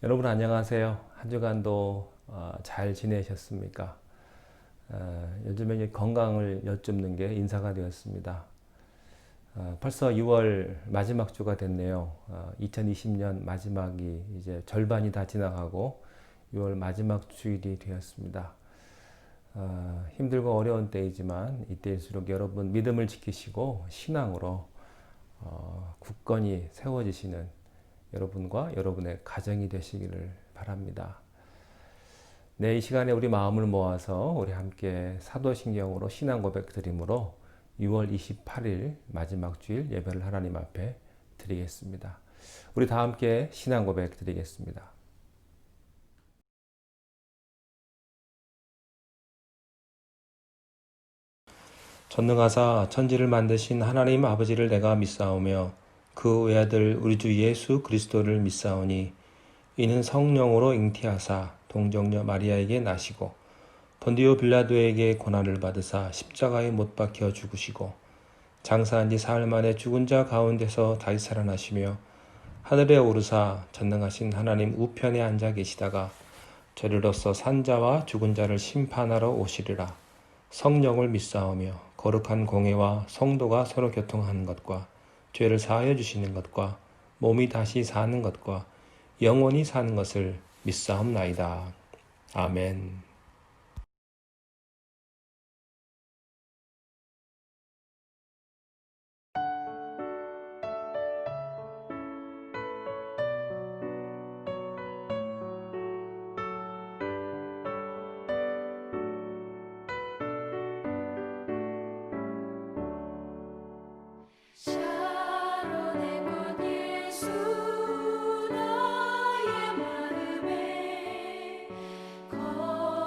여러분 안녕하세요. 한 주간도 잘 지내셨습니까? 요즘에 건강을 여쭙는 게 인사가 되었습니다. 벌써 6월 마지막 주가 됐네요. 2020년 마지막이 이제 절반이 다 지나가고 6월 마지막 주일이 되었습니다. 힘들고 어려운 때이지만 이때일수록 여러분 믿음을 지키시고 신앙으로 굳건히 세워지시는 여러분과 여러분의 가정이 되시기를 바랍니다. 네, 이 시간에 우리 마음을 모아서 우리 함께 사도신경으로 신앙 고백 드림으로 6월 28일 마지막 주일 예배를 하나님 앞에 드리겠습니다. 우리 다 함께 신앙 고백 드리겠습니다. 전능하사 천지를 만드신 하나님 아버지를 내가 믿사오며 그 외아들 우리 주 예수 그리스도를 믿사오니 이는 성령으로 잉태하사 동정녀 마리아에게 나시고 본디오 빌라도에게 고난을 받으사 십자가에 못 박혀 죽으시고 장사한 지 사흘 만에 죽은 자 가운데서 다시 살아나시며 하늘에 오르사 전능하신 하나님 우편에 앉아 계시다가 저리로서 산자와 죽은 자를 심판하러 오시리라. 성령을 믿사오며 거룩한 공회와 성도가 서로 교통하는 것과 죄를 사하여 주시는 것과 몸이 다시 사는 것과 영원히 사는 것을 믿사옵나이다. 아멘. 샤론의 꽃 예수 나의 마음에 거하시네.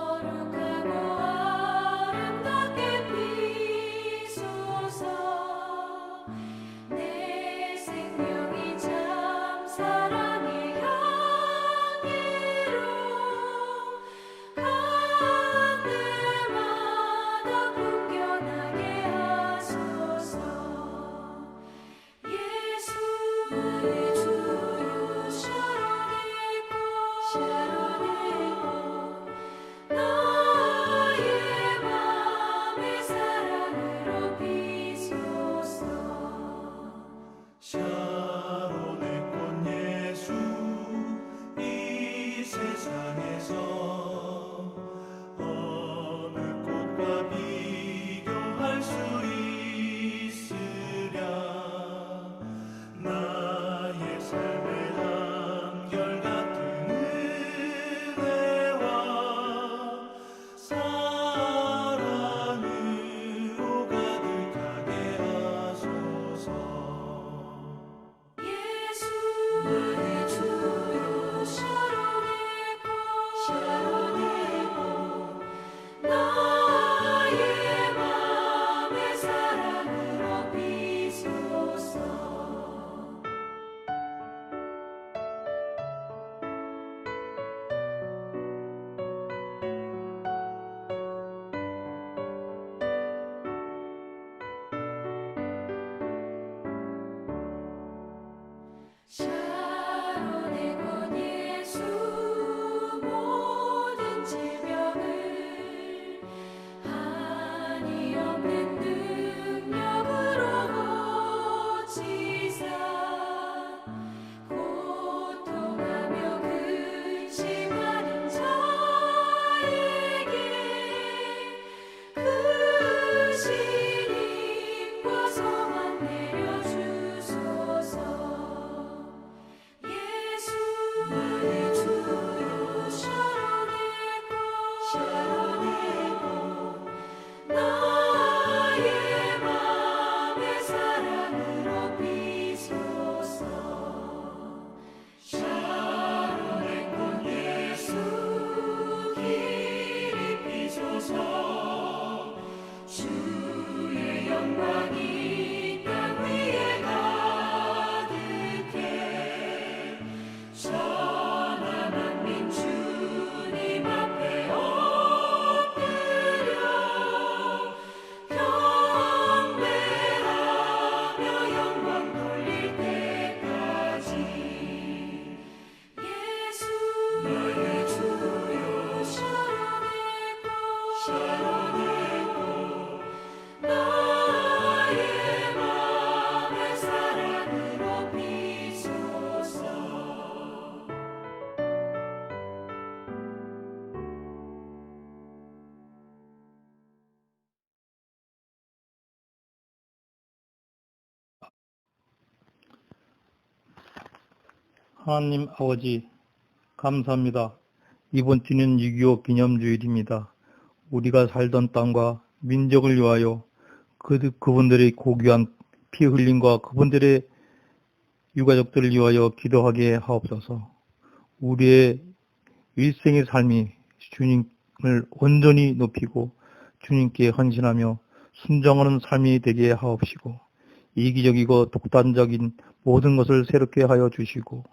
하나님 아버지, 감사합니다. 이번 주는 6.25 기념주일입니다. 우리가 살던 땅과 민족을 위하여 그분들의 고귀한 피 흘림과 그분들의 유가족들을 위하여 기도하게 하옵소서. 우리의 일생의 삶이 주님을 온전히 높이고 주님께 헌신하며 순종하는 삶이 되게 하옵시고, 이기적이고 독단적인 모든 것을 새롭게 하여 주시고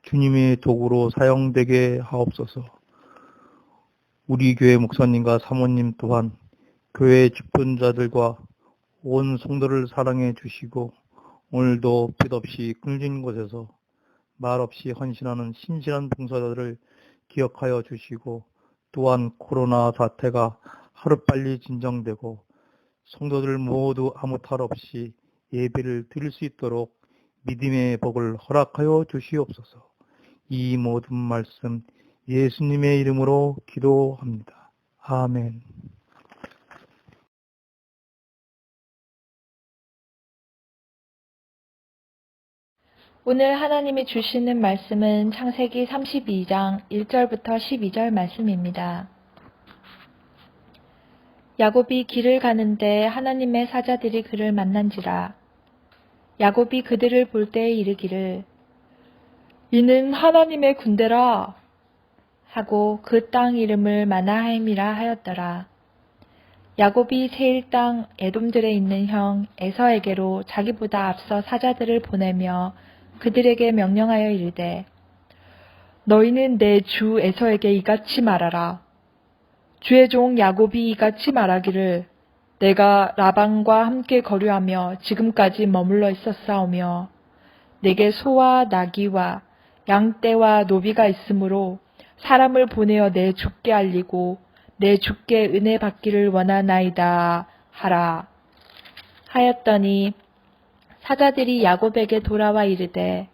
주님의 도구로 사용되게 하옵소서. 우리 교회 목사님과 사모님 또한 교회 집권자들과 온 성도를 사랑해 주시고, 오늘도 빛없이 끊어진 곳에서 말없이 헌신하는 신실한 봉사자들을 기억하여 주시고, 또한 코로나 사태가 하루빨리 진정되고 성도들 모두 아무 탈 없이 예배를 드릴 수 있도록 믿음의 복을 허락하여 주시옵소서. 이 모든 말씀 예수님의 이름으로 기도합니다. 아멘. 오늘 하나님이 주시는 말씀은 창세기 32장 1절부터 12절 말씀입니다. 야곱이 길을 가는데 하나님의 사자들이 그를 만난지라. 야곱이 그들을 볼 때에 이르기를 이는 하나님의 군대라 하고 그 땅 이름을 마나하임이라 하였더라. 야곱이 세일 땅 에돔들에 있는 형 에서에게로 자기보다 앞서 사자들을 보내며 그들에게 명령하여 이르되 너희는 내 주 에서에게 이같이 말하라. 주의 종 야곱이 이같이 말하기를 내가 라반과 함께 거류하며 지금까지 머물러 있었사오며 내게 소와 나귀와 양떼와 노비가 있으므로 사람을 보내어 내 주께 알리고 내 주께 은혜 받기를 원하나이다 하라 하였더니 사자들이 야곱에게 돌아와 이르되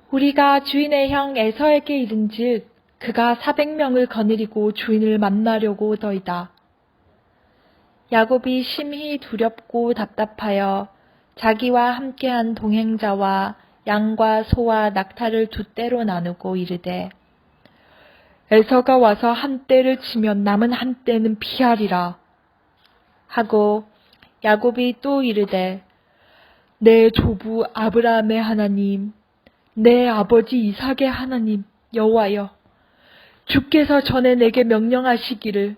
우리가 주인의 형 에서에게 이른즉 그가 400명을 거느리고 주인을 만나려고 오더이다. 야곱이 심히 두렵고 답답하여 자기와 함께한 동행자와 양과 소와 낙타를 두 떼로 나누고 이르되 에서가 와서 한 떼를 치면 남은 한 떼는 피하리라 하고 야곱이 또 이르되 내 조부 아브라함의 하나님 내 아버지 이삭의 하나님 여호와여 주께서 전에 내게 명령하시기를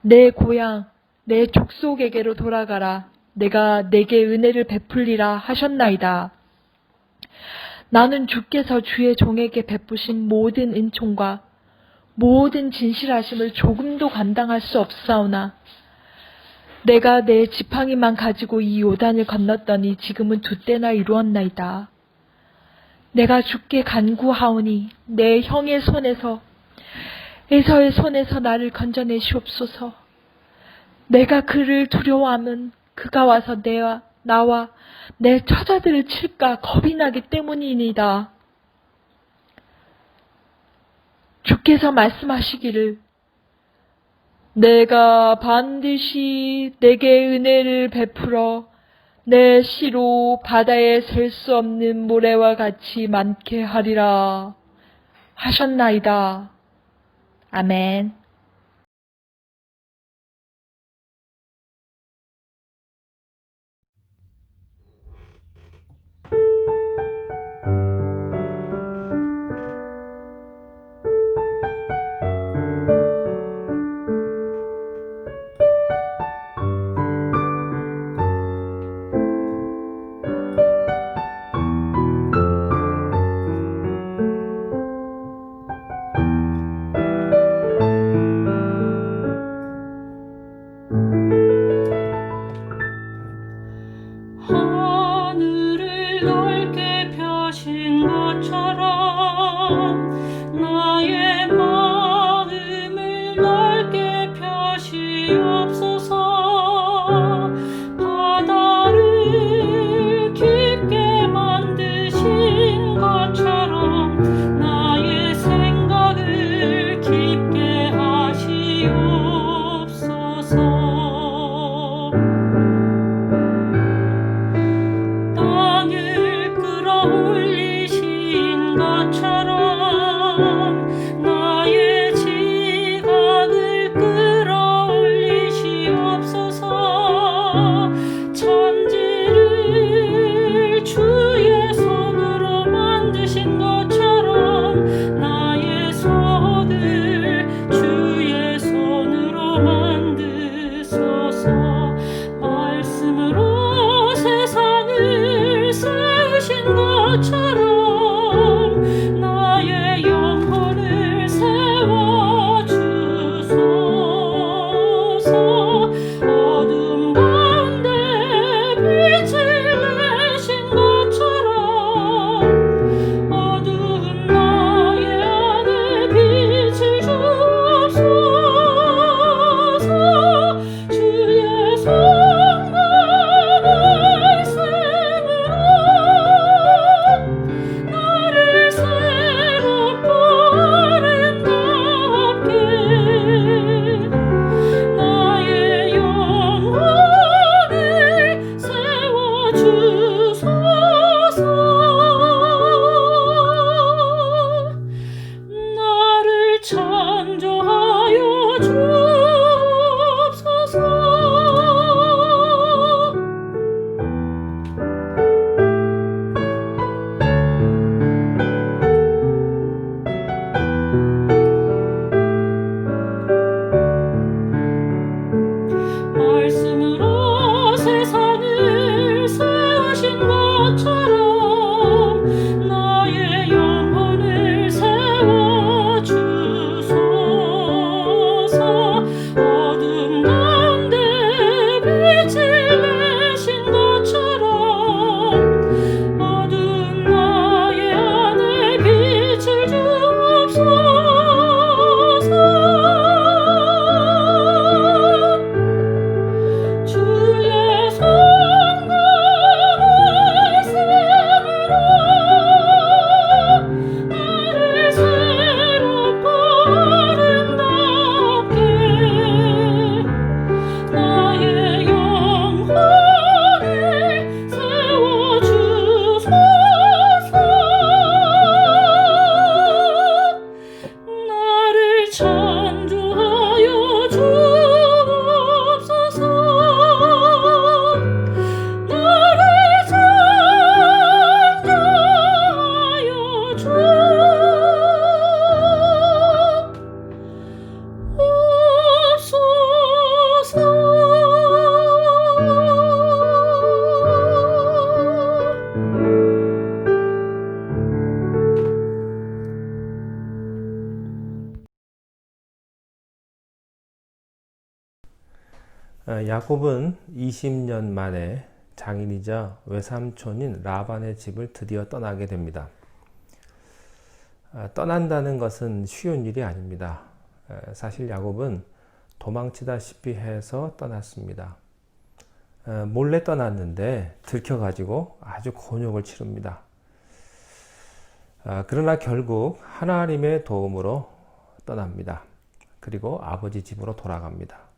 내 고향 내 족속에게로 돌아가라 내가 내게 은혜를 베풀리라 하셨나이다. 나는 주께서 주의 종에게 베푸신 모든 은총과 모든 진실하심을 조금도 감당할 수 없사오나 내가 내 지팡이만 가지고 이 요단을 건넜더니 지금은 두 때나 이루었나이다. 내가 주께 간구하오니 내 형의 손에서 에서의 손에서 나를 건져내시옵소서. 내가 그를 두려워하면 그가 와서 나와 내 처자들을 칠까 겁이 나기 때문이니이다. 주께서 말씀하시기를 내가 반드시 내게 은혜를 베풀어 내 씨로 바다에 셀 수 없는 모래와 같이 많게 하리라 하셨나이다. 아멘. 천지를 주의 손으로 만드신 것처럼 나의 손을 주의 손으로 만드소서. 말씀으로 세상을 세우신 것처럼 나의 영혼을 세워주소서. 어둠 가운데 빛을 내신 것처럼 어두운 나의 안에 빛을 주옵소서. 주의 손과 말씀으로 나를 새롭고 아름답게 나의 영혼을 세워주소서. 나를 창조하여 주옵소서. 말씀으로 세상을 세우신 것처럼 나의 영혼을 세워주소서. 어둠 가운데 빛을 내신 것처럼 어두운 나의 안에 빛을 주옵소서. 주의 손과 말씀으로 나를 새롭고 아름답게 나의 영혼을 세워주소서. 나를 창조하여 주옵소서. 나를 창조하여 주옵소서. 야곱은 20년 만에 장인이자 외삼촌인 라반의 집을 드디어 떠나게 됩니다. 떠난다는 것은 쉬운 일이 아닙니다. 사실 야곱은 도망치다시피 해서 떠났습니다. 몰래 떠났는데 들켜가지고 아주 곤욕을 치릅니다. 그러나 결국 하나님의 도움으로 떠납니다. 그리고 아버지 집으로 돌아갑니다.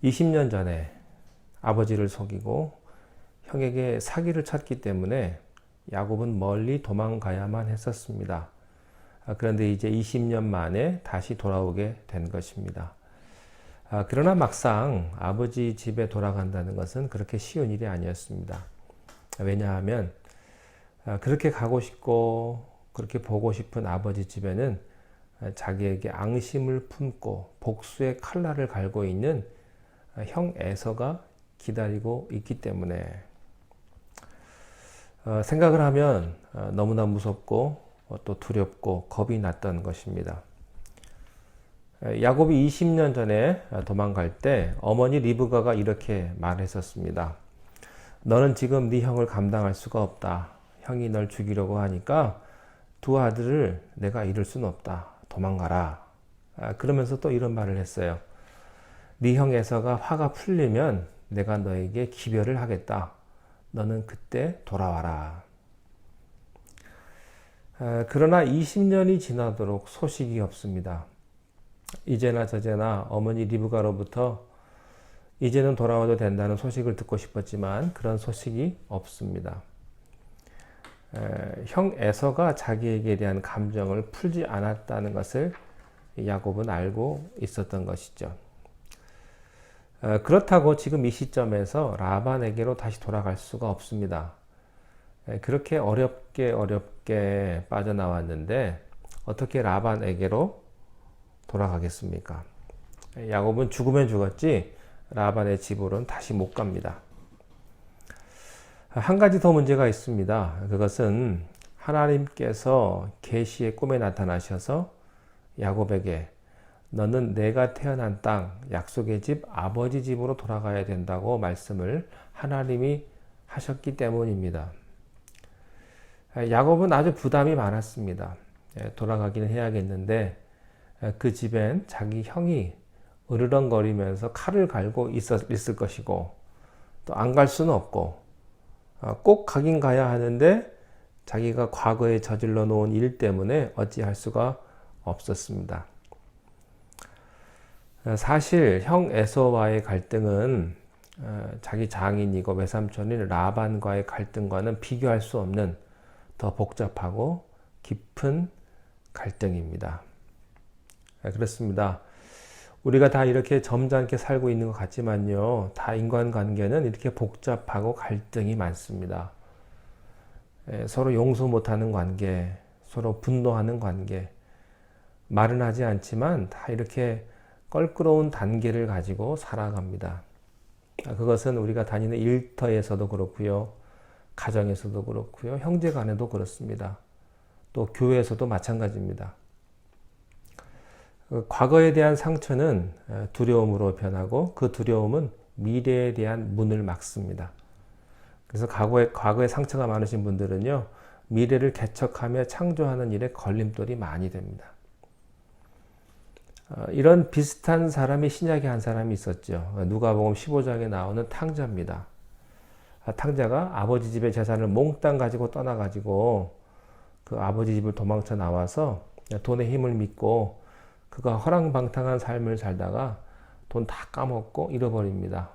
20년 전에 아버지를 속이고 형에게 사기를 쳤기 때문에 야곱은 멀리 도망가야만 했었습니다. 그런데 이제 20년 만에 다시 돌아오게 된 것입니다. 그러나 막상 아버지 집에 돌아간다는 것은 그렇게 쉬운 일이 아니었습니다. 왜냐하면 그렇게 가고 싶고 그렇게 보고 싶은 아버지 집에는 자기에게 앙심을 품고 복수의 칼날을 갈고 있는 형 에서가 기다리고 있기 때문에 생각을 하면 너무나 무섭고 또 두렵고 겁이 났던 것입니다. 야곱이 20년 전에 도망갈 때 어머니 리브가가 이렇게 말했었습니다. 너는 지금 네 형을 감당할 수가 없다. 형이 널 죽이려고 하니까 두 아들을 내가 잃을 수는 없다. 도망가라. 그러면서 또 이런 말을 했어요. 네 형 에서가 화가 풀리면 내가 너에게 기별을 하겠다. 너는 그때 돌아와라. 그러나 20년이 지나도록 소식이 없습니다. 이제나 저제나 어머니 리브가로부터 이제는 돌아와도 된다는 소식을 듣고 싶었지만 그런 소식이 없습니다. 형 에서가 자기에게 대한 감정을 풀지 않았다는 것을 야곱은 알고 있었던 것이죠. 그렇다고 지금 이 시점에서 라반에게로 다시 돌아갈 수가 없습니다. 그렇게 어렵게 빠져나왔는데 어떻게 라반에게로 돌아가겠습니까? 야곱은 죽으면 죽었지 라반의 집으로는 다시 못 갑니다. 한 가지 더 문제가 있습니다. 그것은 하나님께서 계시의 꿈에 나타나셔서 야곱에게 너는 내가 태어난 땅, 약속의 집, 아버지 집으로 돌아가야 된다고 말씀을 하나님이 하셨기 때문입니다. 야곱은 아주 부담이 많았습니다. 돌아가기는 해야겠는데 그 집엔 자기 형이 으르렁거리면서 칼을 갈고 있을 것이고 또 안 갈 수는 없고 꼭 가긴 가야 하는데 자기가 과거에 저질러 놓은 일 때문에 어찌할 수가 없었습니다. 사실 형 에서와의 갈등은 자기 장인이고 외삼촌인 라반과의 갈등과는 비교할 수 없는 더 복잡하고 깊은 갈등입니다. 그렇습니다. 우리가 다 이렇게 점잖게 살고 있는 것 같지만요, 다 인간관계는 이렇게 복잡하고 갈등이 많습니다. 서로 용서 못하는 관계, 서로 분노하는 관계, 말은 하지 않지만 다 이렇게 껄끄러운 단계를 가지고 살아갑니다. 그것은 우리가 다니는 일터에서도 그렇고요, 가정에서도 그렇고요, 형제간에도 그렇습니다. 또 교회에서도 마찬가지입니다. 과거에 대한 상처는 두려움으로 변하고 그 두려움은 미래에 대한 문을 막습니다. 그래서 과거에 상처가 많으신 분들은요, 미래를 개척하며 창조하는 일에 걸림돌이 많이 됩니다. 이런 비슷한 사람이 신약에 한 사람이 있었죠. 누가복음 15장에 나오는 탕자입니다. 탕자가 아버지 집의 재산을 몽땅 가지고 떠나가지고 그 아버지 집을 도망쳐 나와서 돈의 힘을 믿고 그가 허랑방탕한 삶을 살다가 돈 다 까먹고 잃어버립니다.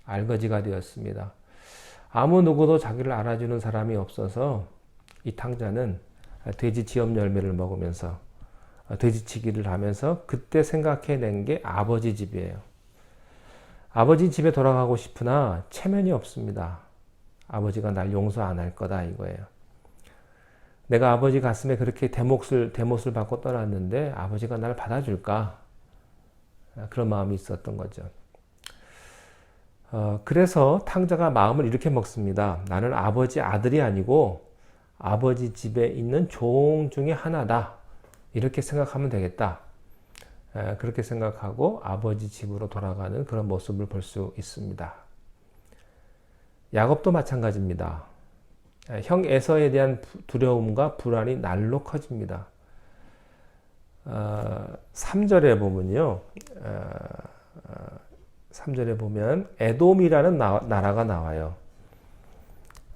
알거지가 되었습니다. 아무 누구도 자기를 알아주는 사람이 없어서 이 탕자는 돼지 지엄 열매를 먹으면서 돼지치기를 하면서 그때 생각해낸 게 아버지 집이에요. 아버지 집에 돌아가고 싶으나 체면이 없습니다. 아버지가 날 용서 안 할 거다 이거예요. 내가 아버지 가슴에 그렇게 대못을 받고 떠났는데 아버지가 날 받아줄까? 그런 마음이 있었던 거죠. 그래서 탕자가 마음을 이렇게 먹습니다. 나는 아버지 아들이 아니고 아버지 집에 있는 종 중에 하나다. 이렇게 생각하면 되겠다. 그렇게 생각하고 아버지 집으로 돌아가는 그런 모습을 볼 수 있습니다. 야곱도 마찬가지입니다. 형 에서에 대한 두려움과 불안이 날로 커집니다. 3절에 보면요. 3절에 보면 에돔이라는 나라가 나와요.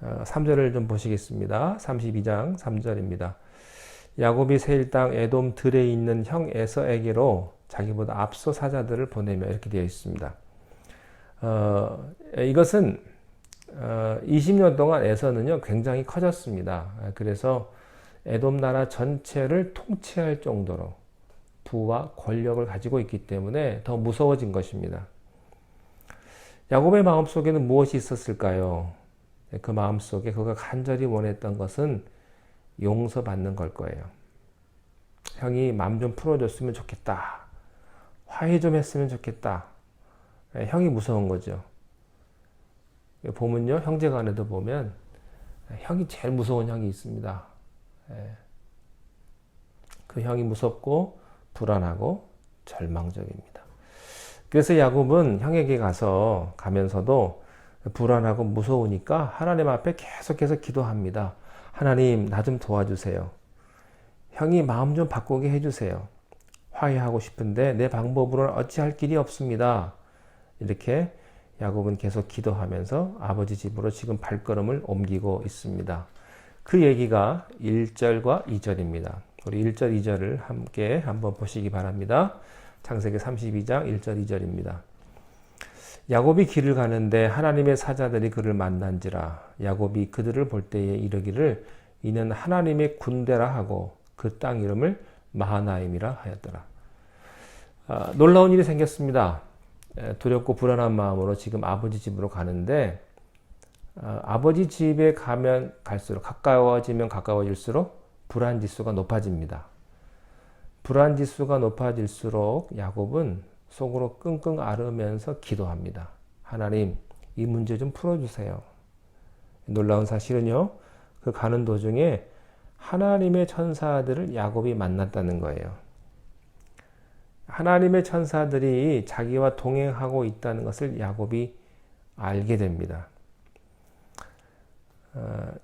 3절을 좀 보시겠습니다. 32장 3절입니다. 야곱이 세일 땅 에돔 들에 있는 형 에서에게로 자기보다 앞서 사자들을 보내며 이렇게 되어 있습니다. 이것은 20년 동안 에서는요 굉장히 커졌습니다. 그래서 에돔 나라 전체를 통치할 정도로 부와 권력을 가지고 있기 때문에 더 무서워진 것입니다. 야곱의 마음속에는 무엇이 있었을까요? 그 마음속에 그가 간절히 원했던 것은 용서받는 걸 거예요. 형이 마음 좀 풀어줬으면 좋겠다. 화해 좀 했으면 좋겠다. 형이 무서운 거죠. 보면요, 형제간에도 보면 형이 제일 무서운 형이 있습니다. 그 형이 무섭고 불안하고 절망적입니다. 그래서 야곱은 형에게 가면서도 불안하고 무서우니까 하나님 앞에 계속해서 기도합니다. 하나님, 나 좀 도와주세요. 형이 마음 좀 바꾸게 해주세요. 화해하고 싶은데 내 방법으로는 어찌할 길이 없습니다. 이렇게 야곱은 계속 기도하면서 아버지 집으로 지금 발걸음을 옮기고 있습니다. 그 얘기가 1절과 2절입니다. 우리 1절, 2절을 함께 한번 보시기 바랍니다. 창세기 32장 1절, 2절입니다. 야곱이 길을 가는데 하나님의 사자들이 그를 만난지라. 야곱이 그들을 볼 때에 이르기를 이는 하나님의 군대라 하고 그 땅 이름을 마하나임이라 하였더라. 놀라운 일이 생겼습니다. 두렵고 불안한 마음으로 지금 아버지 집으로 가는데 아버지 집에 가면 갈수록 가까워지면 가까워질수록 불안 지수가 높아집니다. 불안 지수가 높아질수록 야곱은 속으로 끙끙 앓으면서 기도합니다. 하나님, 이 문제 좀 풀어주세요. 놀라운 사실은요, 그 가는 도중에 하나님의 천사들을 야곱이 만났다는 거예요. 하나님의 천사들이 자기와 동행하고 있다는 것을 야곱이 알게 됩니다.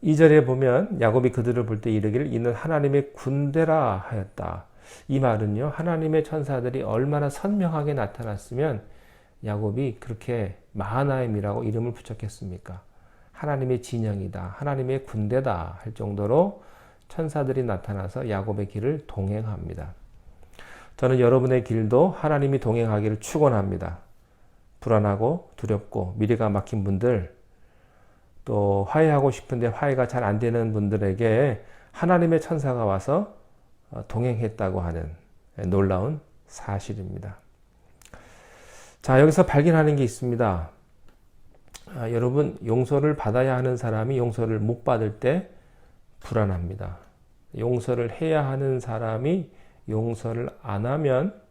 2절에 보면 야곱이 그들을 볼 때 이르기를 이는 하나님의 군대라 하였다. 이 말은요, 하나님의 천사들이 얼마나 선명하게 나타났으면 야곱이 그렇게 마하나임이라고 이름을 붙였겠습니까? 하나님의 진영이다, 하나님의 군대다 할 정도로 천사들이 나타나서 야곱의 길을 동행합니다. 저는 여러분의 길도 하나님이 동행하기를 축원합니다. 불안하고 두렵고 미래가 막힌 분들, 또 화해하고 싶은데 화해가 잘 안 되는 분들에게 하나님의 천사가 와서 동행했다고 하는 놀라운 사실입니다. 자, 여기서 발견하는 게 있습니다. 여러분, 용서를 받아야 하는 사람이 용서를 못 받을 때 불안합니다. 용서를 해야 하는 사람이 용서를 안 하면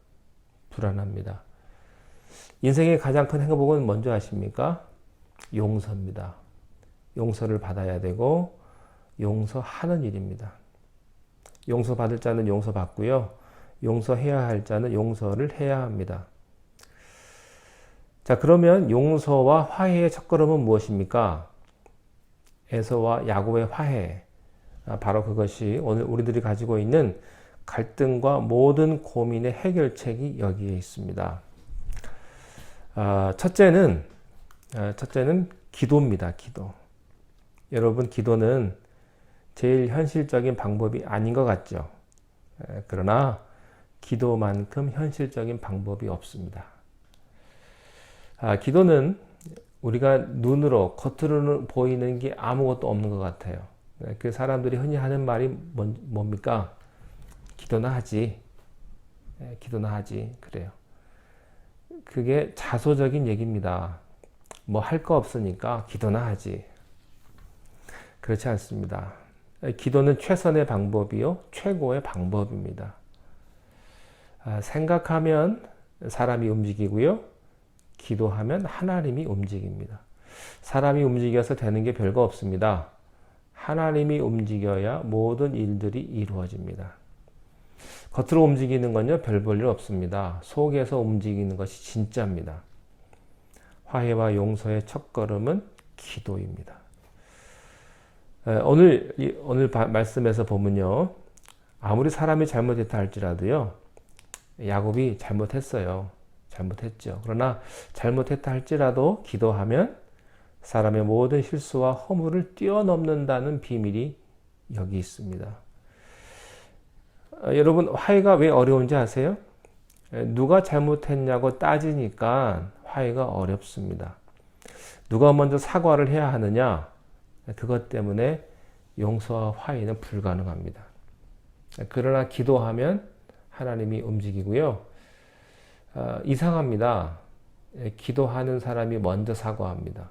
불안합니다. 인생의 가장 큰 행복은 뭔지 아십니까? 용서입니다. 용서를 받아야 되고 용서하는 일입니다. 용서받을 자는 용서받고요. 용서해야 할 자는 용서를 해야 합니다. 자, 그러면 용서와 화해의 첫걸음은 무엇입니까? 에서와 야곱의 화해. 바로 그것이 오늘 우리들이 가지고 있는 갈등과 모든 고민의 해결책이 여기에 있습니다. 첫째는 기도입니다. 기도. 여러분, 기도는 제일 현실적인 방법이 아닌 것 같죠. 그러나 기도만큼 현실적인 방법이 없습니다. 기도는 우리가 눈으로 겉으로는 보이는 게 아무것도 없는 것 같아요. 그 사람들이 흔히 하는 말이 뭡니까? 기도나 하지. 기도나 하지. 그래요. 그게 자소적인 얘기입니다. 뭐 할 거 없으니까 기도나 하지. 그렇지 않습니다. 기도는 최선의 방법이요, 최고의 방법입니다. 생각하면 사람이 움직이고요, 기도하면 하나님이 움직입니다. 사람이 움직여서 되는 게 별거 없습니다. 하나님이 움직여야 모든 일들이 이루어집니다. 겉으로 움직이는 건요, 별 볼 일 없습니다. 속에서 움직이는 것이 진짜입니다. 화해와 용서의 첫걸음은 기도입니다. 오늘 말씀에서 보면요, 아무리 사람이 잘못했다 할지라도요, 야곱이 잘못했어요. 잘못했죠. 그러나 잘못했다 할지라도 기도하면 사람의 모든 실수와 허물을 뛰어넘는다는 비밀이 여기 있습니다. 여러분, 화해가 왜 어려운지 아세요? 누가 잘못했냐고 따지니까 화해가 어렵습니다. 누가 먼저 사과를 해야 하느냐? 그것 때문에 용서와 화해는 불가능합니다. 그러나 기도하면 하나님이 움직이고요. 이상합니다. 기도하는 사람이 먼저 사과합니다.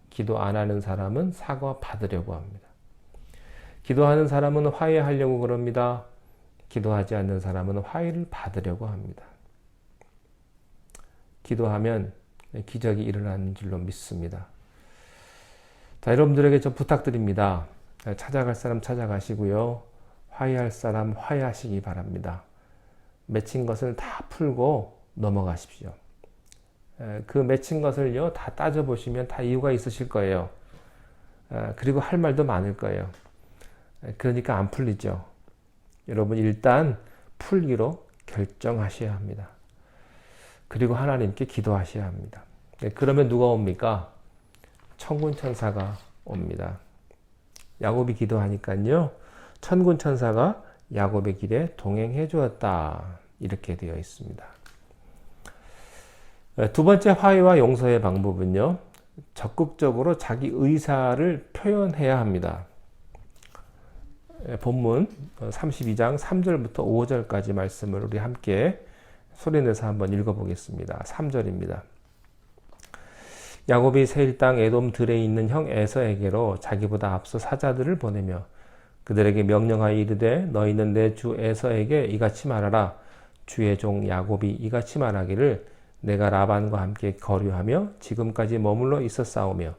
기도 안 하는 사람은 사과 받으려고 합니다. 기도하는 사람은 화해하려고 그럽니다. 기도하지 않는 사람은 화해를 받으려고 합니다. 기도하면 기적이 일어나는 줄로 믿습니다. 자, 여러분들에게 좀 부탁드립니다. 찾아갈 사람 찾아가시고요. 화해할 사람 화해하시기 바랍니다. 맺힌 것을 다 풀고 넘어가십시오. 그 맺힌 것을요, 다 따져보시면 다 이유가 있으실 거예요. 그리고 할 말도 많을 거예요. 그러니까 안 풀리죠. 여러분, 일단 풀기로 결정하셔야 합니다. 그리고 하나님께 기도하셔야 합니다. 그러면 누가 옵니까? 천군 천사가 옵니다. 야곱이 기도하니까요, 천군 천사가 야곱의 길에 동행해 주었다. 이렇게 되어 있습니다. 두 번째 화해와 용서의 방법은요, 적극적으로 자기 의사를 표현해야 합니다. 본문 32장 3절부터 5절까지 말씀을 우리 함께 소리내서 한번 읽어보겠습니다. 3절입니다. 야곱이 세일 땅 에돔 들에 있는 형 에서에게로 자기보다 앞서 사자들을 보내며 그들에게 명령하여 이르되 너희는 내 주 에서에게 이같이 말하라. 주의 종 야곱이 이같이 말하기를 내가 라반과 함께 거류하며 지금까지 머물러 있었사오며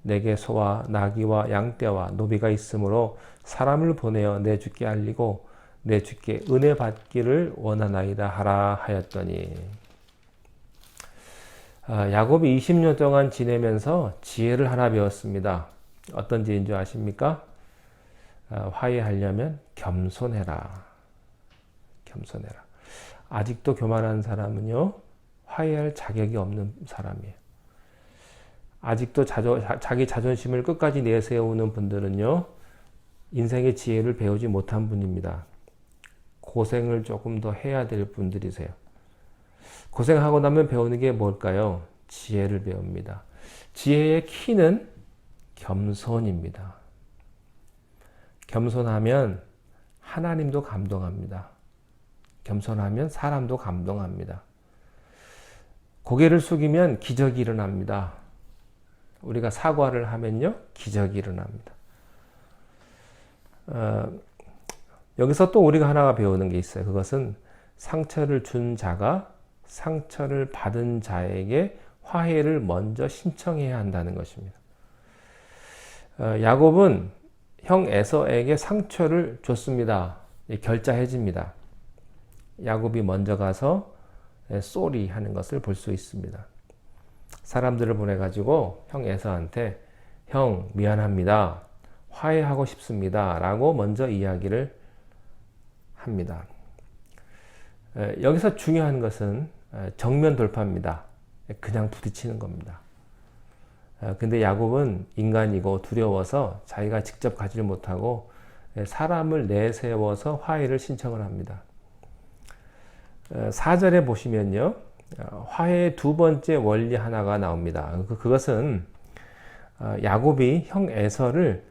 내게 소와 나귀와 양떼와 노비가 있으므로 사람을 보내어 내 주께 알리고 내 주께 은혜 받기를 원하나이다 하라 하였더니 야곱이 20년 동안 지내면서 지혜를 하나 배웠습니다. 어떤 지혜인 줄 아십니까? 화해하려면 겸손해라. 겸손해라. 아직도 교만한 사람은요, 화해할 자격이 없는 사람이에요. 아직도 자기 자존심을 끝까지 내세우는 분들은요, 인생의 지혜를 배우지 못한 분입니다. 고생을 조금 더 해야 될 분들이세요. 고생하고 나면 배우는 게 뭘까요? 지혜를 배웁니다. 지혜의 키는 겸손입니다. 겸손하면 하나님도 감동합니다. 겸손하면 사람도 감동합니다. 고개를 숙이면 기적이 일어납니다. 우리가 사과를 하면요, 기적이 일어납니다. 여기서 또 우리가 하나가 배우는 게 있어요. 그것은 상처를 준 자가 상처를 받은 자에게 화해를 먼저 신청해야 한다는 것입니다. 야곱은 형 에서에게 상처를 줬습니다. 결자해집니다. 야곱이 먼저 가서 쏘리 하는 것을 볼 수 있습니다. 사람들을 보내가지고 형 에서한테 형 미안합니다. 화해하고 싶습니다. 라고 먼저 이야기를 합니다. 여기서 중요한 것은 정면 돌파입니다. 그냥 부딪히는 겁니다. 근데 야곱은 인간이고 두려워서 자기가 직접 가지 못하고 사람을 내세워서 화해를 신청을 합니다. 4절에 보시면요, 화해의 두 번째 원리 하나가 나옵니다. 그것은 야곱이 형 에서를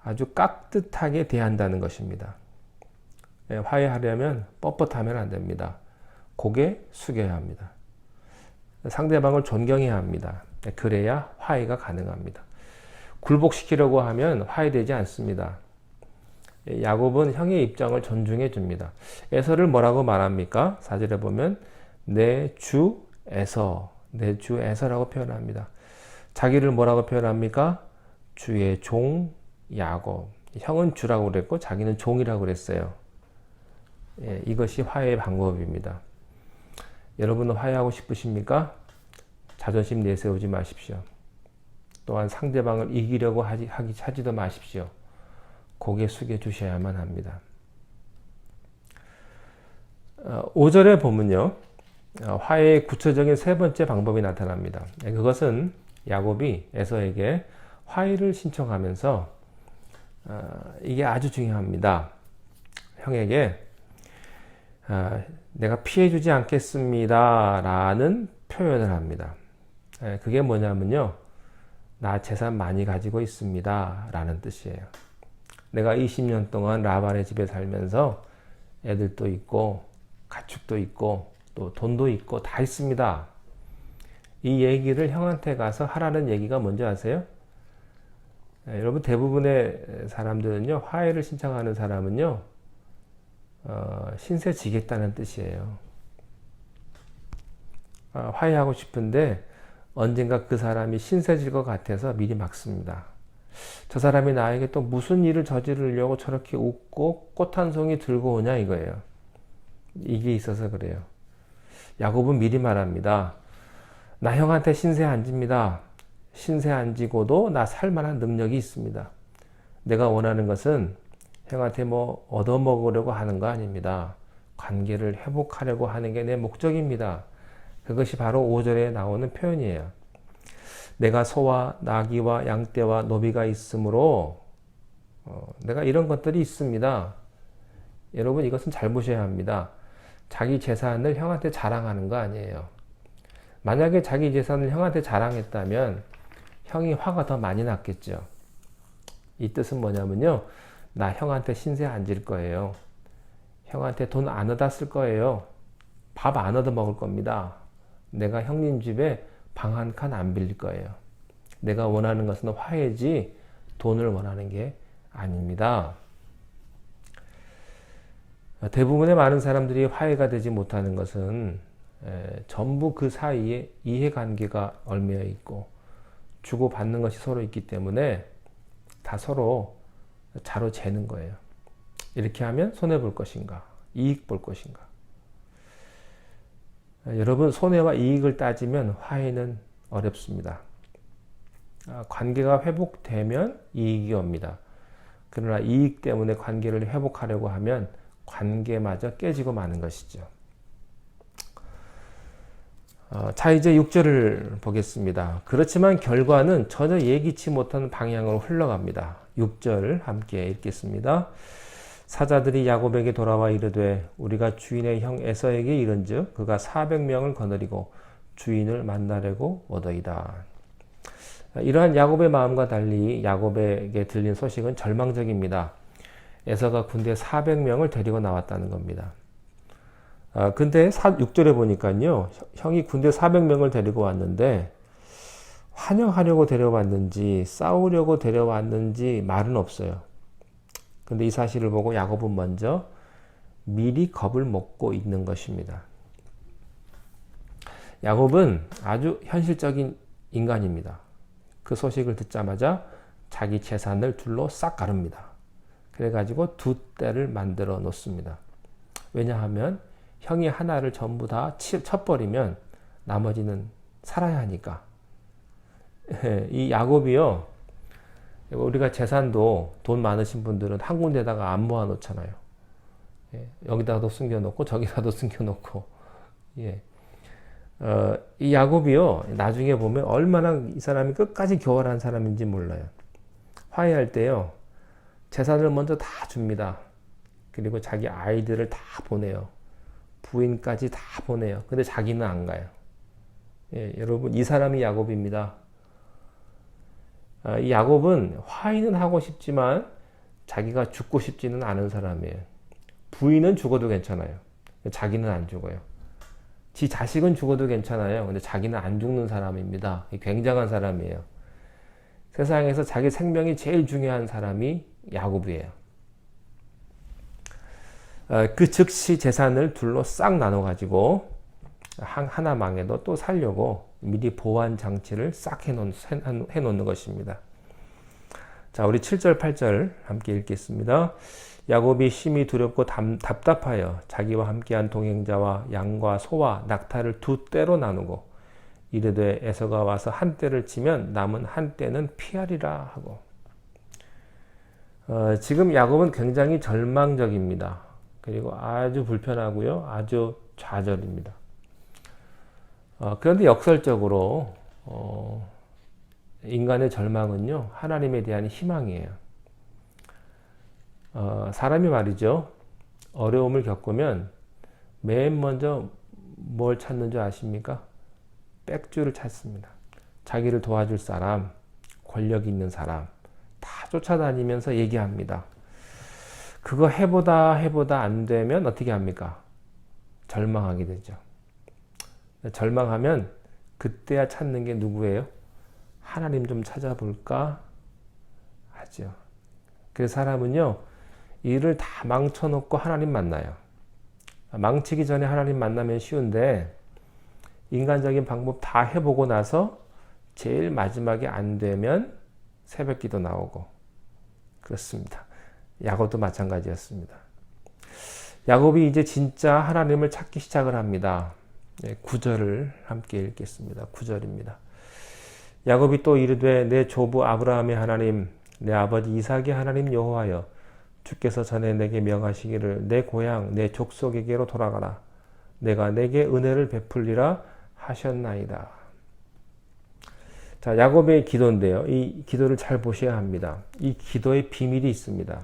아주 깍듯하게 대한다는 것입니다. 화해하려면 뻣뻣하면 안 됩니다. 고개 숙여야 합니다. 상대방을 존경해야 합니다. 그래야 화해가 가능합니다. 굴복시키려고 하면 화해되지 않습니다. 야곱은 형의 입장을 존중해 줍니다. 에서를 뭐라고 말합니까? 4절에 보면 내 주 에서, 내 주 에서라고 표현합니다. 자기를 뭐라고 표현합니까? 주의 종 야곱. 형은 주라고 그랬고 자기는 종이라고 그랬어요. 이것이 화해의 방법입니다. 여러분은 화해하고 싶으십니까? 자존심 내세우지 마십시오. 또한 상대방을 이기려고 하지도 마십시오. 고개 숙여 주셔야만 합니다. 5절에 보면요, 화해의 구체적인 세 번째 방법이 나타납니다. 그것은 야곱이 에서에게 화해를 신청하면서 이게 아주 중요합니다. 형에게 내가 피해주지 않겠습니다 라는 표현을 합니다. 그게 뭐냐면요, 나 재산 많이 가지고 있습니다 라는 뜻이에요. 내가 20년 동안 라반의 집에 살면서 애들도 있고 가축도 있고 또 돈도 있고 다 있습니다. 이 얘기를 형한테 가서 하라는 얘기가 뭔지 아세요? 여러분, 대부분의 사람들은요, 화해를 신청하는 사람은요, 신세 지겠다는 뜻이에요. 화해하고 싶은데 언젠가 그 사람이 신세질 것 같아서 미리 막습니다. 저 사람이 나에게 또 무슨 일을 저지르려고 저렇게 웃고 꽃 한 송이 들고 오냐 이거예요. 이게 있어서 그래요. 야곱은 미리 말합니다. 나 형한테 신세 안 집니다. 신세 안 지고도 나 살만한 능력이 있습니다. 내가 원하는 것은 형한테 뭐 얻어먹으려고 하는 거 아닙니다. 관계를 회복하려고 하는 게 내 목적입니다. 그것이 바로 5절에 나오는 표현이에요. 내가 소와 나귀와 양떼와 노비가 있으므로 내가 이런 것들이 있습니다. 여러분, 이것은 잘 보셔야 합니다. 자기 재산을 형한테 자랑하는 거 아니에요. 만약에 자기 재산을 형한테 자랑했다면 형이 화가 더 많이 났겠죠. 이 뜻은 뭐냐면요, 나 형한테 신세 안 질 거예요. 형한테 돈 안 얻었을 거예요. 밥 안 얻어 먹을 겁니다. 내가 형님 집에 방 한 칸 안 빌릴 거예요. 내가 원하는 것은 화해지 돈을 원하는 게 아닙니다. 대부분의 많은 사람들이 화해가 되지 못하는 것은 전부 그 사이에 이해관계가 얽매여 있고 주고받는 것이 서로 있기 때문에 다 서로 자로 재는 거예요. 이렇게 하면 손해볼 것인가, 이익 볼 것인가. 여러분, 손해와 이익을 따지면 화해는 어렵습니다. 관계가 회복되면 이익이 옵니다. 그러나 이익 때문에 관계를 회복하려고 하면 관계마저 깨지고 마는 것이죠. 자, 이제 6절을 보겠습니다. 그렇지만 결과는 전혀 예기치 못한 방향으로 흘러갑니다. 6절 함께 읽겠습니다. 사자들이 야곱에게 돌아와 이르되 우리가 주인의 형 에서에게 이른즉 그가 400명을 거느리고 주인을 만나려고 오더이다. 이러한 야곱의 마음과 달리 야곱에게 들린 소식은 절망적입니다. 에서가 군대 400명을 데리고 나왔다는 겁니다. 근데 6절에 보니까요, 형이 군대 400명을 데리고 왔는데 환영하려고 데려왔는지 싸우려고 데려왔는지 말은 없어요. 근데 이 사실을 보고 야곱은 먼저 미리 겁을 먹고 있는 것입니다. 야곱은 아주 현실적인 인간입니다. 그 소식을 듣자마자 자기 재산을 둘로 싹 가릅니다. 그래가지고 두 떼를 만들어 놓습니다. 왜냐하면 형이 하나를 전부 다 쳐버리면 나머지는 살아야 하니까. 이 야곱이요, 우리가 재산도 돈 많으신 분들은 한 군데다가 안 모아 놓잖아요. 여기다가도 숨겨놓고 저기다도 숨겨놓고. 이 야곱이요, 나중에 보면 얼마나 이 사람이 끝까지 교활한 사람인지 몰라요. 화해할 때요, 재산을 먼저 다 줍니다. 그리고 자기 아이들을 다 보내요. 부인까지 다 보내요. 근데 자기는 안 가요. 여러분, 이 사람이 야곱입니다. 이 야곱은 화해는 하고 싶지만 자기가 죽고 싶지는 않은 사람이에요. 부인은 죽어도 괜찮아요. 자기는 안 죽어요. 지 자식은 죽어도 괜찮아요. 근데 자기는 안 죽는 사람입니다. 굉장한 사람이에요. 세상에서 자기 생명이 제일 중요한 사람이 야곱이에요. 그 즉시 재산을 둘로 싹 나눠가지고 하나 망해도 또 살려고 미리 보완 장치를 싹 해놓는 것입니다. 자, 우리 7절, 8절 함께 읽겠습니다. 야곱이 심히 두렵고 답답하여 자기와 함께한 동행자와 양과 소와 낙타를 두 떼로 나누고 이르되 에서가 와서 한 떼를 치면 남은 한 떼는 피하리라 하고. 지금 야곱은 굉장히 절망적입니다. 그리고 아주 불편하고요, 아주 좌절입니다. 그런데 역설적으로 인간의 절망은요, 하나님에 대한 희망이에요. 사람이 말이죠, 어려움을 겪으면 맨 먼저 뭘 찾는 줄 아십니까? 백주를 찾습니다. 자기를 도와줄 사람, 권력 있는 사람 다 쫓아다니면서 얘기합니다. 그거 해보다 안 되면 어떻게 합니까? 절망하게 되죠. 절망하면 그때야 찾는 게 누구예요? 하나님 좀 찾아볼까 하죠. 그래서 사람은요, 일을 다 망쳐놓고 하나님 만나요. 망치기 전에 하나님 만나면 쉬운데 인간적인 방법 다 해보고 나서 제일 마지막에 안 되면 새벽기도 나오고 그렇습니다. 야곱도 마찬가지였습니다. 야곱이 이제 진짜 하나님을 찾기 시작을 합니다. 9절을 함께 읽겠습니다. 9절입니다. 야곱이 또 이르되 내 조부 아브라함의 하나님, 내 아버지 이삭의 하나님 여호와여, 주께서 전에 내게 명하시기를 내 고향 내 족속에게로 돌아가라. 내가 내게 은혜를 베풀리라 하셨나이다. 자, 야곱의 기도인데요. 이 기도를 잘 보셔야 합니다. 이 기도의 비밀이 있습니다.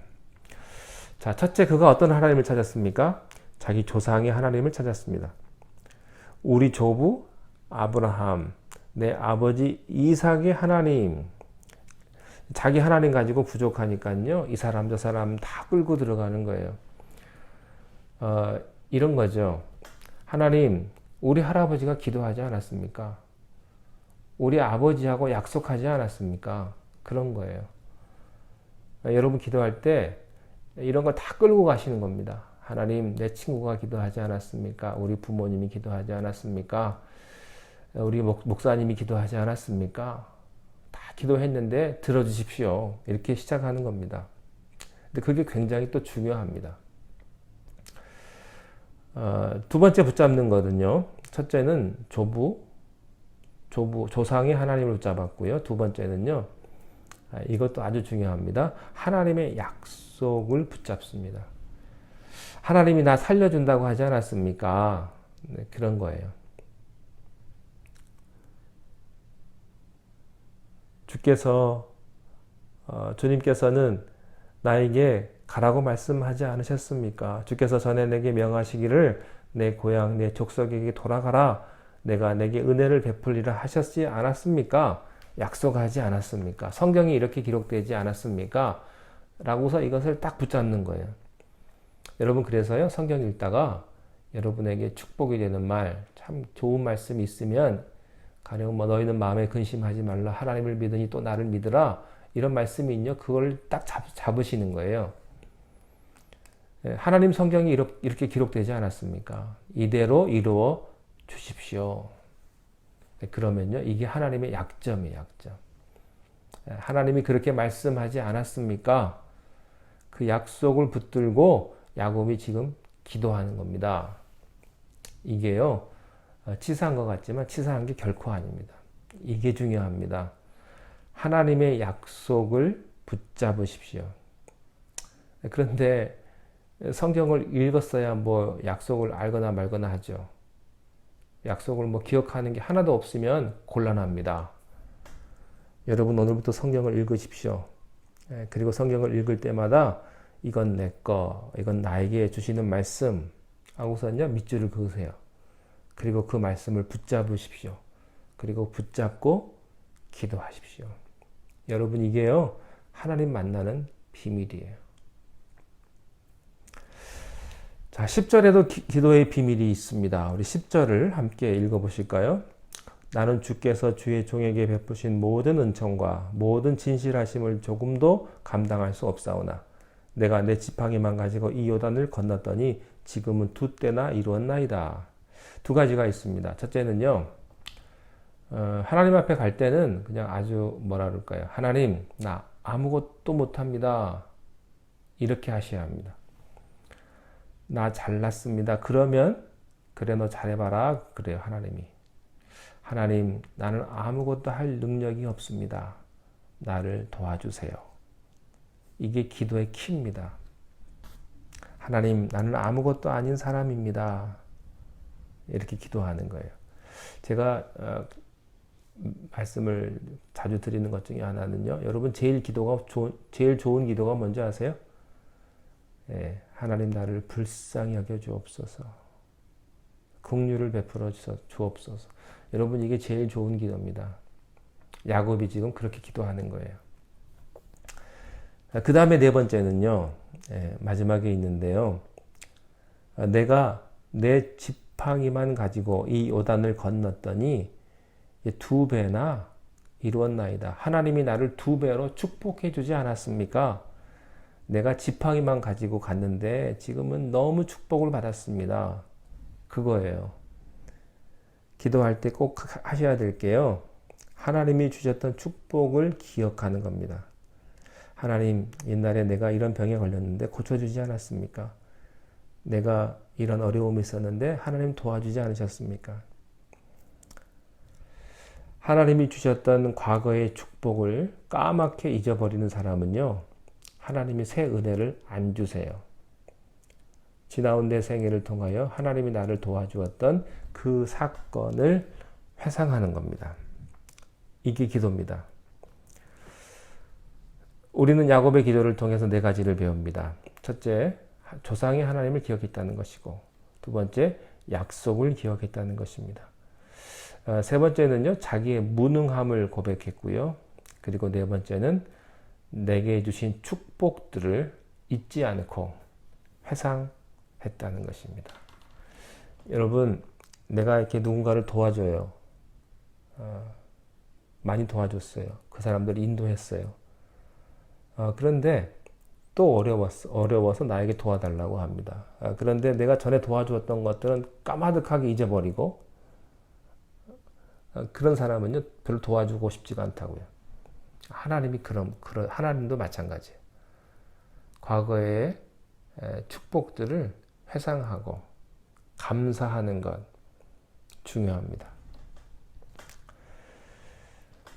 자, 첫째, 그가 어떤 하나님을 찾았습니까? 자기 조상의 하나님을 찾았습니다. 우리 조부 아브라함, 내 아버지 이삭의 하나님. 자기 하나님 가지고 부족하니까요, 이 사람 저 사람 다 끌고 들어가는 거예요. 이런 거죠. 하나님, 우리 할아버지가 기도하지 않았습니까? 우리 아버지하고 약속하지 않았습니까? 그런 거예요. 여러분 기도할 때 이런 거 다 끌고 가시는 겁니다. 하나님, 내 친구가 기도하지 않았습니까? 우리 부모님이 기도하지 않았습니까? 우리 목사님이 기도하지 않았습니까? 다 기도했는데 들어주십시오. 이렇게 시작하는 겁니다. 근데 그게 굉장히 또 중요합니다. 두 번째 붙잡는 거는요. 첫째는 조상이 하나님을 붙잡았고요. 두 번째는요. 이것도 아주 중요합니다. 하나님의 약속을 붙잡습니다. 하나님이 나 살려준다고 하지 않았습니까? 네, 그런 거예요. 주님께서는 나에게 가라고 말씀하지 않으셨습니까? 주께서 전에 내게 명하시기를 내 고향, 내 족속에게 돌아가라. 내가 내게 은혜를 베풀리라 하셨지 않았습니까? 약속하지 않았습니까? 성경이 이렇게 기록되지 않았습니까? 라고서 이것을 딱 붙잡는 거예요. 여러분 그래서요. 성경 읽다가 여러분에게 축복이 되는 말, 참 좋은 말씀이 있으면 가령 뭐 너희는 마음에 근심하지 말라. 하나님을 믿으니 또 나를 믿으라. 이런 말씀이 있냐? 그걸 딱 잡으시는 거예요. 하나님 성경이 이렇게 기록되지 않았습니까? 이대로 이루어 주십시오. 그러면요. 이게 하나님의 약점이에요. 약점. 하나님이 그렇게 말씀하지 않았습니까? 그 약속을 붙들고 야곱이 지금 기도하는 겁니다. 이게요. 치사한 것 같지만 치사한 게 결코 아닙니다. 이게 중요합니다. 하나님의 약속을 붙잡으십시오. 그런데 성경을 읽었어야 뭐 약속을 알거나 말거나 하죠. 약속을 뭐 기억하는 게 하나도 없으면 곤란합니다. 여러분 오늘부터 성경을 읽으십시오. 그리고 성경을 읽을 때마다 이건 내 거, 이건 나에게 주시는 말씀 하고서는요 밑줄을 그으세요. 그리고 그 말씀을 붙잡으십시오. 그리고 붙잡고 기도하십시오. 여러분 이게요 하나님 만나는 비밀이에요. 자, 10절에도 기도의 비밀이 있습니다. 우리 10절을 함께 읽어보실까요? 나는 주께서 주의 종에게 베푸신 모든 은총과 모든 진실하심을 조금도 감당할 수 없사오나 내가 내 지팡이만 가지고 이 요단을 건넜더니 지금은 2때나 이루었나이다. 두 가지가 있습니다. 첫째는요. 하나님 앞에 갈 때는 그냥 아주 뭐라 그럴까요? 하나님 나 아무것도 못합니다. 이렇게 하셔야 합니다. 나 잘났습니다. 그러면 그래 너 잘해봐라 그래요 하나님이. 하나님 나는 아무것도 할 능력이 없습니다. 나를 도와주세요. 이게 기도의 키입니다. 하나님 나는 아무것도 아닌 사람입니다. 이렇게 기도하는 거예요. 제가 말씀을 자주 드리는 것 중에 하나는요. 여러분 제일 좋은 기도가 뭔지 아세요? 예, 하나님 나를 불쌍히 여겨 주옵소서. 긍휼을 베풀어 주옵소서. 여러분 이게 제일 좋은 기도입니다. 야곱이 지금 그렇게 기도하는 거예요. 그 다음에 네 번째는요. 마지막에 있는데요. 내가 내 지팡이만 가지고 이 요단을 건넜더니 2배나 이루었나이다. 하나님이 나를 2배로 축복해 주지 않았습니까? 내가 지팡이만 가지고 갔는데 지금은 너무 축복을 받았습니다. 그거예요. 기도할 때 꼭 하셔야 될 게요. 하나님이 주셨던 축복을 기억하는 겁니다. 하나님, 옛날에 내가 이런 병에 걸렸는데 고쳐주지 않았습니까? 내가 이런 어려움이 있었는데 하나님 도와주지 않으셨습니까? 하나님이 주셨던 과거의 축복을 까맣게 잊어버리는 사람은요. 하나님이 새 은혜를 안 주세요. 지나온 내 생애를 통하여 하나님이 나를 도와주었던 그 사건을 회상하는 겁니다. 이게 기도입니다. 우리는 야곱의 기도를 통해서 네 가지를 배웁니다. 첫째, 조상의 하나님을 기억했다는 것이고, 두 번째, 약속을 기억했다는 것입니다. 세 번째는요, 자기의 무능함을 고백했고요. 그리고 네 번째는 내게 주신 축복들을 잊지 않고 회상했다는 것입니다. 여러분, 내가 이렇게 누군가를 도와줘요. 많이 도와줬어요. 그 사람들을 인도했어요. 그런데 또 어려워서 나에게 도와달라고 합니다. 그런데 내가 전에 도와주었던 것들은 까마득하게 잊어버리고, 그런 사람은요, 별로 도와주고 싶지가 않다고요. 하나님도 마찬가지예요. 과거의 축복들을 회상하고 감사하는 것 중요합니다.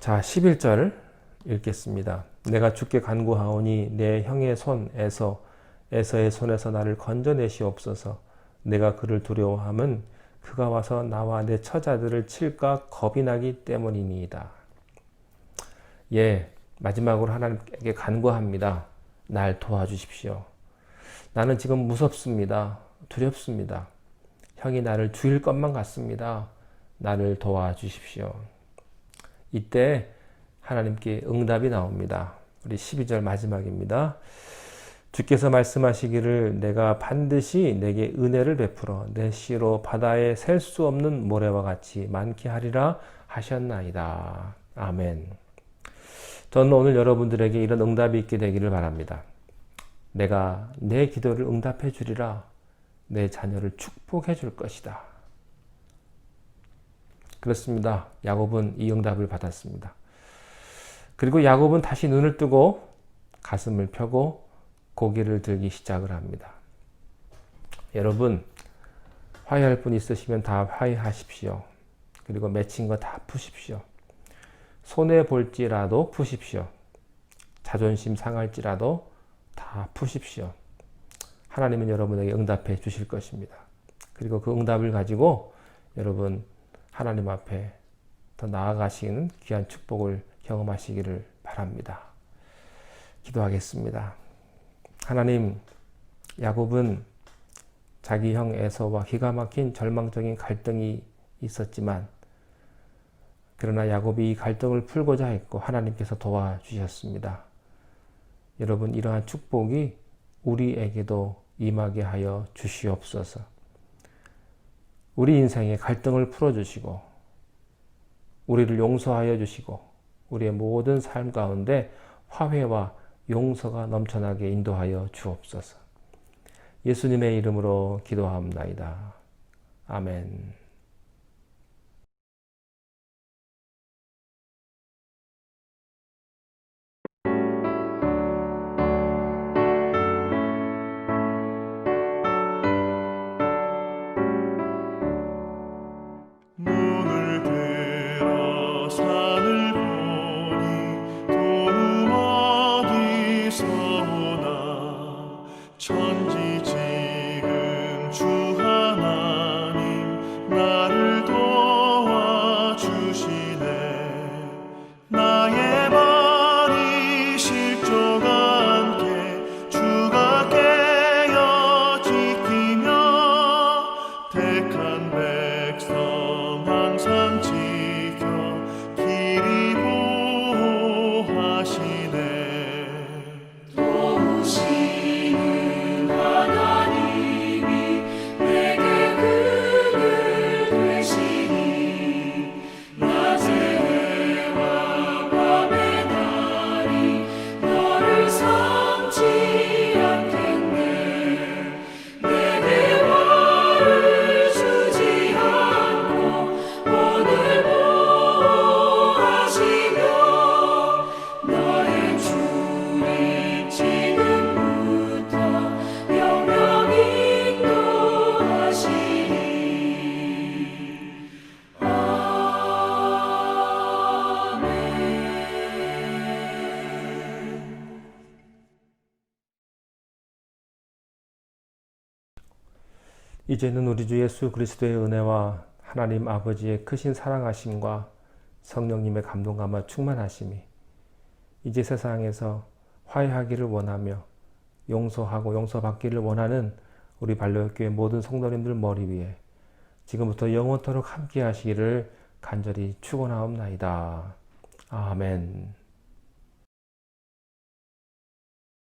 자, 11절 읽겠습니다. 내가 주께 간구하오니 내 형의 손 에서의 손에서 나를 건져내시옵소서. 내가 그를 두려워함은 그가 와서 나와 내 처자들을 칠까 겁이 나기 때문이니이다. 예, 마지막으로 하나님께 간구합니다. 날 도와주십시오. 나는 지금 무섭습니다. 두렵습니다. 형이 나를 죽일 것만 같습니다. 나를 도와주십시오. 이때 하나님께 응답이 나옵니다. 우리 12절 마지막입니다. 주께서 말씀하시기를 내가 반드시 내게 은혜를 베풀어 내 씨로 바다에 셀 수 없는 모래와 같이 많게 하리라 하셨나이다. 아멘. 저는 오늘 여러분들에게 이런 응답이 있게 되기를 바랍니다. 내가 내 기도를 응답해 주리라. 내 자녀를 축복해 줄 것이다. 그렇습니다. 야곱은 이 응답을 받았습니다. 그리고 야곱은 다시 눈을 뜨고 가슴을 펴고 고개를 들기 시작을 합니다. 여러분, 화해할 분 있으시면 다 화해하십시오. 그리고 맺힌 거 다 푸십시오. 손해 볼지라도 푸십시오. 자존심 상할지라도 다 푸십시오. 하나님은 여러분에게 응답해 주실 것입니다. 그리고 그 응답을 가지고 여러분 하나님 앞에 더 나아가시는 귀한 축복을 경험하시기를 바랍니다. 기도하겠습니다. 하나님, 야곱은 자기 형 에서와 기가 막힌 절망적인 갈등이 있었지만, 그러나 야곱이 이 갈등을 풀고자 했고 하나님께서 도와주셨습니다. 여러분, 이러한 축복이 우리에게도 임하게 하여 주시옵소서. 우리 인생의 갈등을 풀어주시고 우리를 용서하여 주시고 우리의 모든 삶 가운데 화해와 용서가 넘쳐나게 인도하여 주옵소서. 예수님의 이름으로 기도하옵나이다. 아멘. 눈을 들어 산을 보니 도움 어디서 오나 천지 지금 주 하나님 나를 도와주시네. 나의 발이 실족 않게 주가 깨어 지키며 택한 백성 항상 지켜 길이 보호하시네. 도우시는 하나님이 내게 그늘 되시니 낮의 해와 밤의 달이 너를 삼지 않겠네. 내게 화를 주지 않고 오늘 보호하시며 너의 주님 지금부터 영영 인도하시니. 아멘. 이제는 우리 주 예수 그리스도의 은혜와 하나님 아버지의 크신 사랑하심과 성령님의 감동감화 충만하심이 이제 세상에서 화해하기를 원하며 용서하고 용서받기를 원하는 우리 발려교회 모든 성도님들 머리 위에 지금부터 영원토록 함께 하시기를 간절히 축원하옵나이다. 아멘.